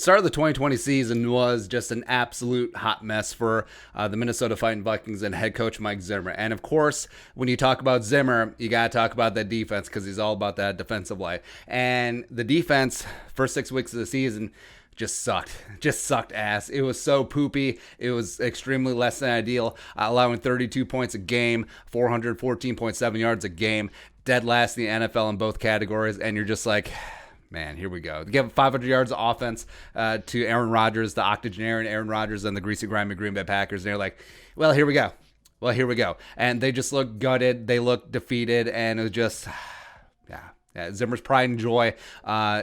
The start of the 2020 season was just an absolute hot mess for the Minnesota Vikings and head coach Mike Zimmer. And of course, when you talk about Zimmer, you got to talk about that defense because he's all about that defensive line. And the defense, first 6 weeks of the season, just sucked ass. It was so poopy. It was extremely less than ideal, allowing 32 points a game, 414.7 yards a game, dead last in the NFL in both categories. And you're just like, man, here we go. They give 500 yards of offense to Aaron Rodgers, the octogenarian Aaron Rodgers, and the greasy, grimy Green Bay Packers. And they're like, well, here we go. And they just look gutted. They look defeated. And it was just, Zimmer's pride and joy.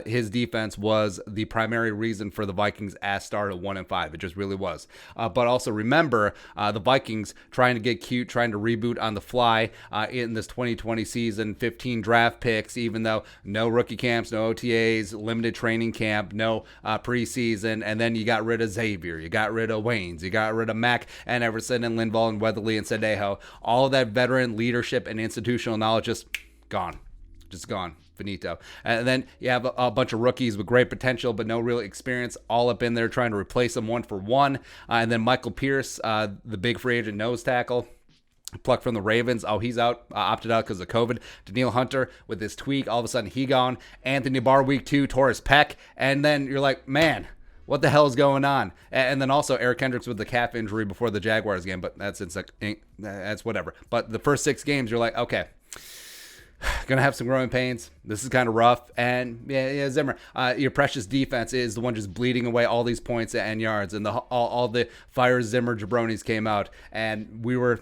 His defense was the primary reason for the Vikings' ass start at 1-5. It just really was. But also remember, the Vikings trying to get cute, trying to reboot on the fly in this 2020 season. 15 draft picks, even though no rookie camps, no OTAs, limited training camp, no preseason. And then you got rid of Xavier, you got rid of Waynes, you got rid of Mack and Everson and Linval and Weatherly and Sendejo. All of that veteran leadership and institutional knowledge just gone. Finito. And then you have a bunch of rookies with great potential but no real experience all up in there trying to replace them one for one. And then Michael Pierce, the big free agent nose tackle, plucked from the Ravens. Oh, he's out, opted out because of COVID. Danielle Hunter with his tweak, all of a sudden he gone. Anthony Barr week 2 tore his pec. And then you're like, man, what the hell is going on? And then also Eric Kendricks with the calf injury before the Jaguars game, but that's whatever. But the first 6 games, you're like, okay, gonna have some growing pains. This is kind of rough. And yeah, Zimmer, your precious defense is the one just bleeding away all these points and yards. And all the fire Zimmer jabronis came out, and we were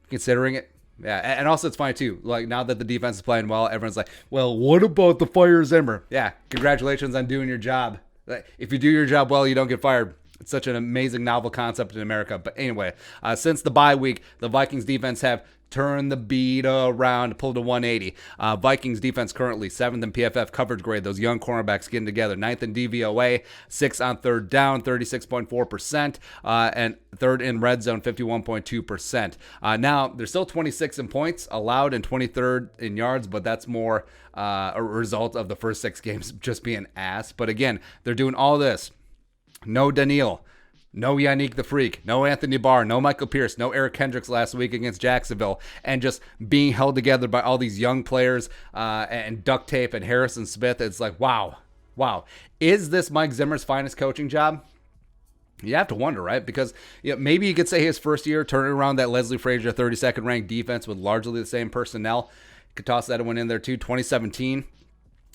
considering it. Yeah, and also it's funny too. Like now that the defense is playing well, everyone's like, "Well, what about the fire Zimmer?" Yeah, congratulations on doing your job. If you do your job well, you don't get fired. It's such an amazing novel concept in America. But anyway, since the bye week, the Vikings defense have turned the beat around, pulled a 180. Vikings defense currently 7th in PFF coverage grade. Those young cornerbacks getting together. 9th in DVOA, 6th on third down, 36.4%, and 3rd in red zone, 51.2%. Now, they're still 26th in points allowed and 23rd in yards, but that's more a result of the first 6 games just being ass. But again, they're doing all this. No Daniil, no Yannick the Freak, no Anthony Barr, no Michael Pierce, no Eric Kendricks last week against Jacksonville, and just being held together by all these young players and duct tape and Harrison Smith. It's like, wow. Is this Mike Zimmer's finest coaching job? You have to wonder, right? Because maybe you could say his first year turning around that Leslie Frazier 32nd ranked defense with largely the same personnel. You could toss that one in there too. 2017.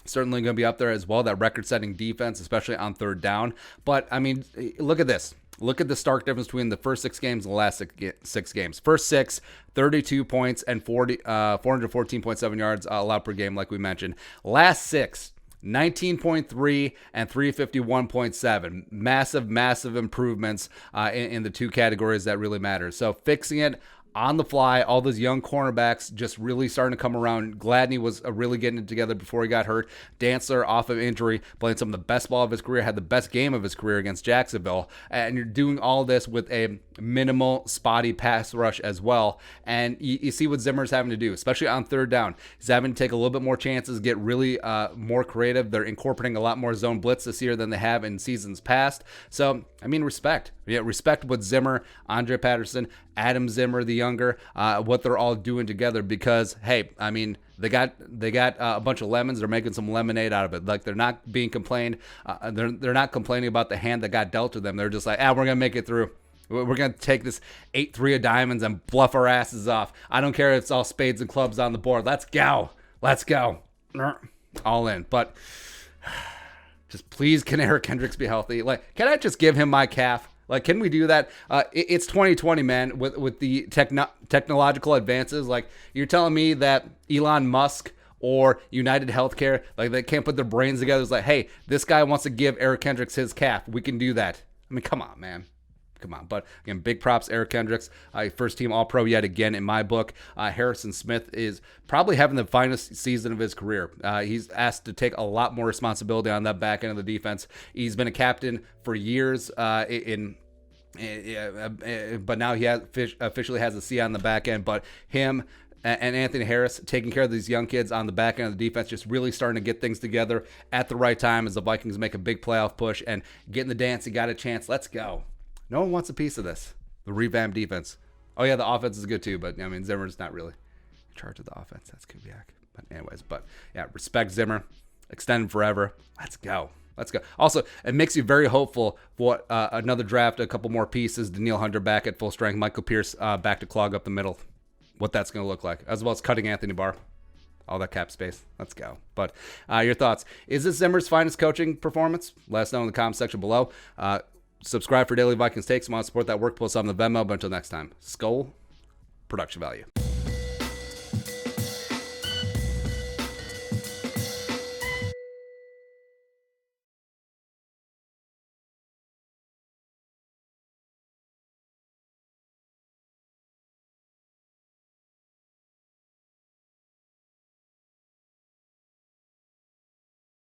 Certainly going to be up there as well, that record-setting defense, especially on third down. But, I mean, look at this. Look at the stark difference between the first 6 games and the last 6 games. First 6, 32 points and 414.7 yards allowed per game, like we mentioned. Last 6, 19.3 and 351.7. Massive improvements in the 2 categories that really matter. So fixing it on the fly, all those young cornerbacks just really starting to come around. Gladney was really getting it together before he got hurt. Dantzler off of injury, playing some of the best ball of his career, had the best game of his career against Jacksonville. And you're doing all this with a minimal, spotty pass rush as well. And you see what Zimmer's having to do, especially on third down. He's having to take a little bit more chances, get really more creative. They're incorporating a lot more zone blitz this year than they have in seasons past. So, I mean, respect. Yeah, respect what Zimmer, Andre Patterson, Adam Zimmer, the younger, what they're all doing together because, hey, I mean, they got a bunch of lemons. They're making some lemonade out of it. Like, they're not being complained. They're not complaining about the hand that got dealt to them. They're just like, we're going to make it through. We're going to take this 8-3 of diamonds and bluff our asses off. I don't care if it's all spades and clubs on the board. Let's go. All in. But just please, can Eric Kendricks be healthy? Like, can I just give him my calf? Like, can we do that? It's 2020, man, with the technological advances. Like, you're telling me that Elon Musk or United Healthcare, like, they can't put their brains together. It's like, hey, this guy wants to give Eric Kendricks his calf. We can do that. I mean, come on, man. Come on. But again, big props, Eric Kendricks, first team All-Pro yet again in my book. Harrison Smith is probably having the finest season of his career. He's asked to take a lot more responsibility on that back end of the defense. He's been a captain for years but now he officially has a C on the back end. But him and Anthony Harris taking care of these young kids on the back end of the defense, just really starting to get things together at the right time as the Vikings make a big playoff push and get in the dance. You got a chance. Let's go. No one wants a piece of this. The revamped defense. Oh, yeah, the offense is good too, but, I mean, Zimmer's not really in charge of the offense. That's Kubiak. But anyways, yeah, respect Zimmer. Extend him forever. Let's go. Let's go. Also, it makes you very hopeful for another draft, a couple more pieces. Danielle Hunter back at full strength. Michael Pierce back to clog up the middle. What that's going to look like, as well as cutting Anthony Barr. All that cap space. Let's go. But your thoughts. Is this Zimmer's finest coaching performance? Let us know in the comment section below. Subscribe for Daily Vikings Takes. Want to support that work? Post on the Venmo. But until next time, Skull Production Value.